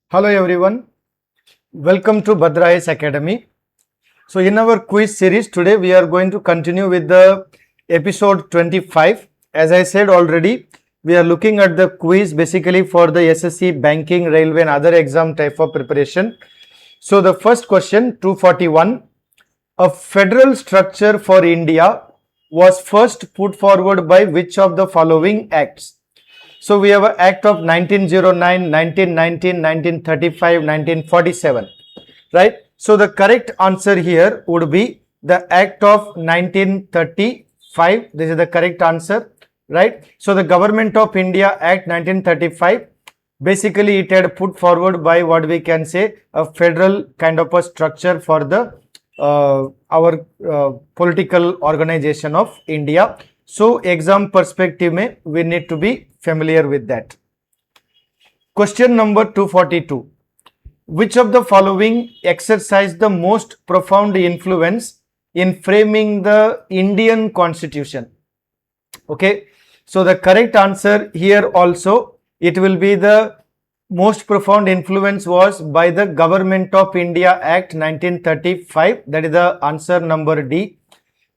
Hello everyone, welcome to Bhadra Academy. So in our quiz series today we are going to continue with the episode 25. As I said already, we are looking at the quiz basically for the SSC, banking, railway and other exam type of preparation. So the first question 241, a federal structure for India was first put forward by which of the following acts? So we have an act of 1909, 1919, 1935, 1947, right? So the correct answer here would be the act of 1935. This is the correct answer, right? So the Government of India Act 1935, basically it had put forward by what we can say a federal kind of a structure for the our political organization of India. So exam perspective mein we need to be familiar with that. Question number 242. Which of the following exercised the most profound influence in framing the Indian Constitution? Okay, so the correct answer here also, it will be the most profound influence was by the Government of India Act 1935. That is the answer number D.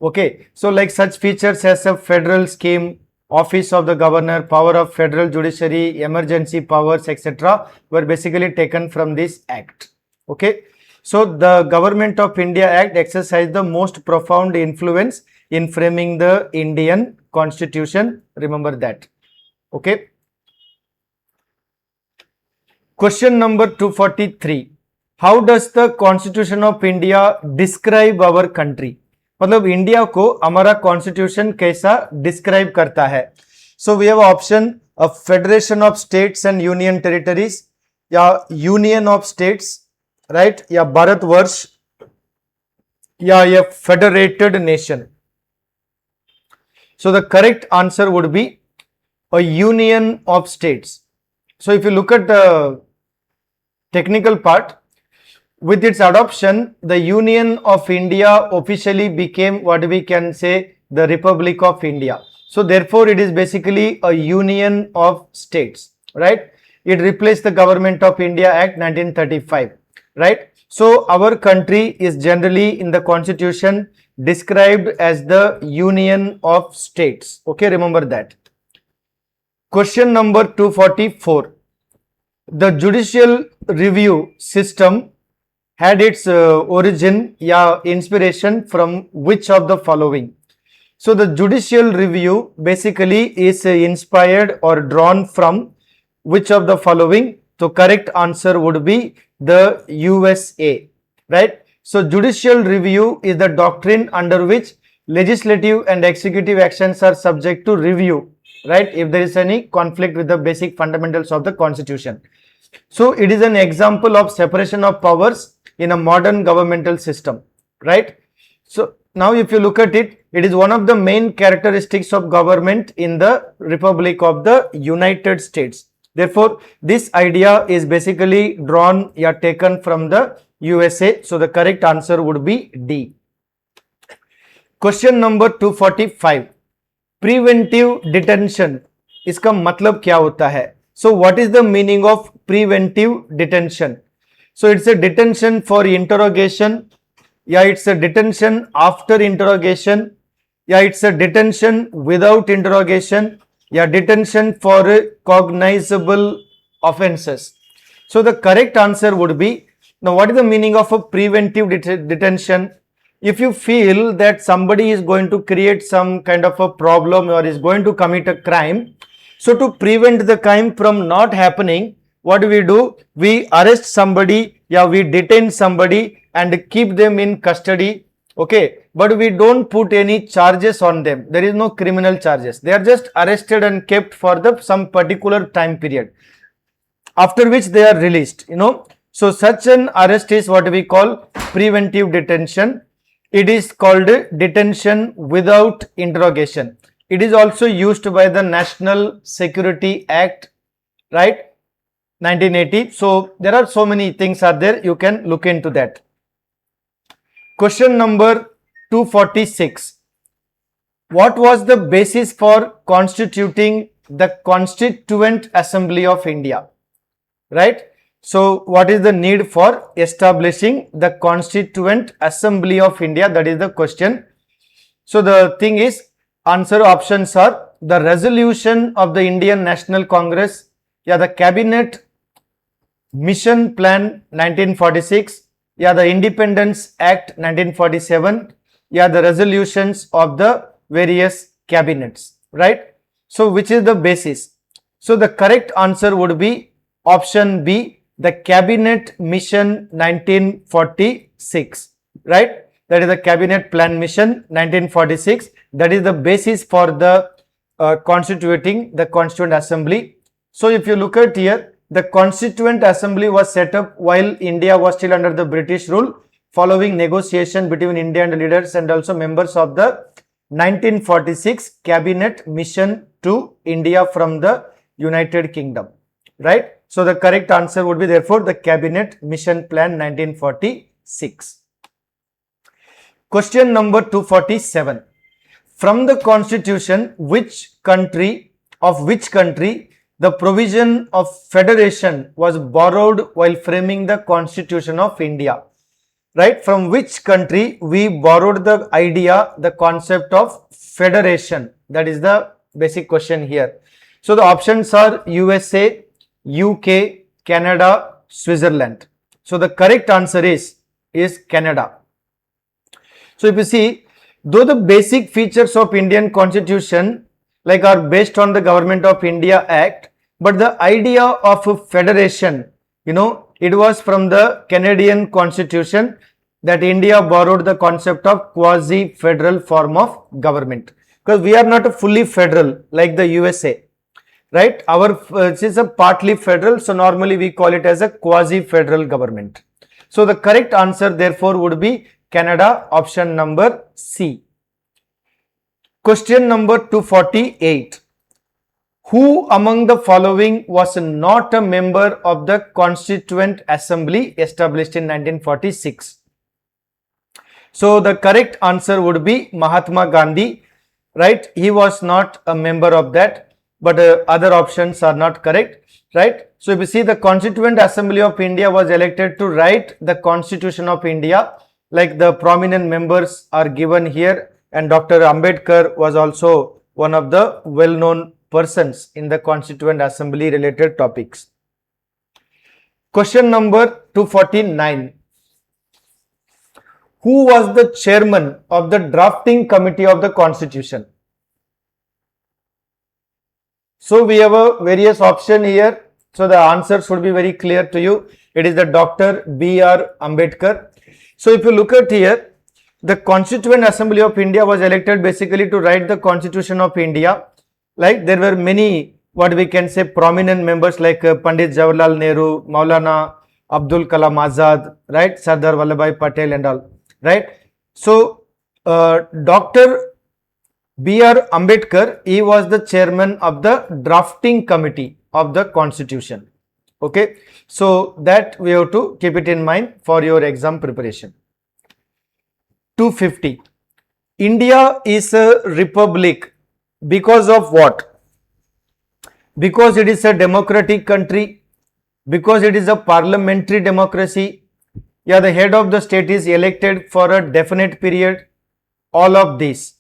Okay, so like such features as a federal scheme, office of the governor, power of federal judiciary, emergency powers, etc. were basically taken from this act. Okay, so the Government of India Act exercised the most profound influence in framing the Indian Constitution. Remember that. Okay. Question number 243. How does the Constitution of India describe our country? मतलब India को हमारा constitution कैसा describe करता है? So we have option a federation of states and union territories, या union of states, right, या भारतवर्ष, या ये federated nation. So the correct answer would be a union of states. So if you look at the technical part, with its adoption, the Union of India officially became what we can say the Republic of India. So therefore, it is basically a union of states, right? It replaced the Government of India Act 1935, right? So our country is generally in the constitution described as the Union of States. Okay, remember that. Question number 244. The judicial review system had its origin, inspiration from which of the following? So the judicial review basically is inspired or drawn from which of the following? So correct answer would be the USA, right? So judicial review is the doctrine under which legislative and executive actions are subject to review, right, if there is any conflict with the basic fundamentals of the Constitution. So it is an example of separation of powers in a modern governmental system, right? So now if you look at it, it is one of the main characteristics of government in the Republic of the United States. Therefore, this idea is basically drawn or taken from the USA. So the correct answer would be D. Question number 245. Preventive detention, इसका मतलब क्या होता है? So what is the meaning of preventive detention? So it's a detention for interrogation, it's a detention after interrogation, it's a detention without interrogation, detention for cognizable offenses. So the correct answer would be, now what is the meaning of a preventive detention? If you feel that somebody is going to create some kind of a problem or is going to commit a crime, so to prevent the crime from not happening, what do? We arrest somebody, we detain somebody and keep them in custody, okay, but we don't put any charges on them. There is no criminal charges. They are just arrested and kept for some particular time period, after which they are released, So such an arrest is what we call preventive detention. It is called detention without interrogation. It is also used by the National Security Act, right, 1980. So there are so many things are there, you can look into that. Question number 246. What was the basis for constituting the Constituent Assembly of India? Right? So what is the need for establishing the Constituent Assembly of India? That is the question. So the thing is, answer options are the resolution of the Indian National Congress, the Cabinet Mission Plan 1946, the Independence Act 1947, the resolutions of the various cabinets, right? So which is the basis? So the correct answer would be option B, the Cabinet Mission 1946, right? That is the Cabinet Plan Mission 1946. That is the basis for the constituting the Constituent Assembly. So if you look at here, the Constituent Assembly was set up while India was still under the British rule, following negotiation between India and the leaders and also members of the 1946 Cabinet Mission to India from the United Kingdom, right? So the correct answer would be therefore the Cabinet Mission Plan 1946. Question number 247. From the Constitution, of which country the provision of federation was borrowed while framing the Constitution of India? Right? From which country we borrowed the idea, the concept of federation? That is the basic question here. So the options are USA, UK, Canada, Switzerland. So the correct answer is Canada. So if you see, though the basic features of Indian Constitution are based on the Government of India Act, but the idea of a federation, it was from the Canadian Constitution that India borrowed the concept of quasi-federal form of government, because we are not a fully federal like the USA, right? Our it is a partly federal, so normally we call it as a quasi-federal government. So the correct answer therefore would be Canada, option number C. Question number 248. Who among the following was not a member of the Constituent Assembly established in 1946? So the correct answer would be Mahatma Gandhi, right? He was not a member of that, but other options are not correct, right? So if you see, the Constituent Assembly of India was elected to write the Constitution of India, like the prominent members are given here, and Dr. Ambedkar was also one of the well-known persons in the Constituent Assembly related topics. Question number 249. Who was the chairman of the drafting committee of the Constitution? So we have a various option here. So the answer should be very clear to you. It is the Dr. B.R. Ambedkar. So if you look at here, the Constituent Assembly of India was elected basically to write the Constitution of India. Like there were many, what we can say, prominent members like Pandit Jawaharlal Nehru, Maulana Abdul Kalam Azad, right, Sardar Vallabhbhai Patel and all, right. So Dr. B.R. Ambedkar, he was the chairman of the drafting committee of the Constitution. Okay, so that we have to keep it in mind for your exam preparation. 250. India is a republic because of what? Because it is a democratic country, because it is a parliamentary democracy, the head of the state is elected for a definite period, all of these.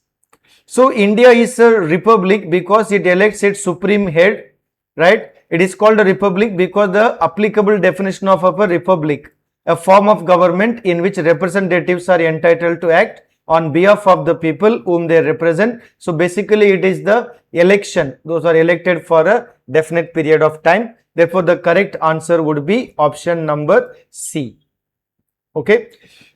So India is a republic because it elects its supreme head, right? It is called a republic because the applicable definition of a republic, a form of government in which representatives are entitled to act on behalf of the people whom they represent. So basically it is the election, those are elected for a definite period of time. Therefore the correct answer would be option number C. Okay.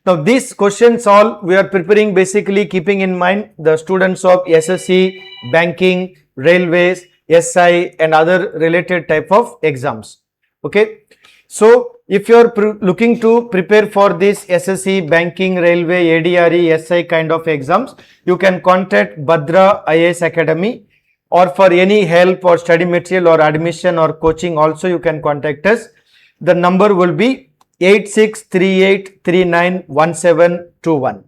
Now these questions all we are preparing basically keeping in mind the students of SSC, banking, railways, SI and other related type of exams. Okay. So if you are looking to prepare for this SSC, banking, railway, ADRE, SI kind of exams, you can contact Bhadra IAS Academy, or for any help or study material or admission or coaching also you can contact us. The number will be 8638391721.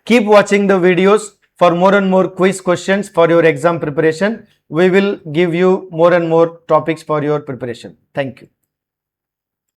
Keep watching the videos for more and more quiz questions for your exam preparation. We will give you more and more topics for your preparation. Thank you.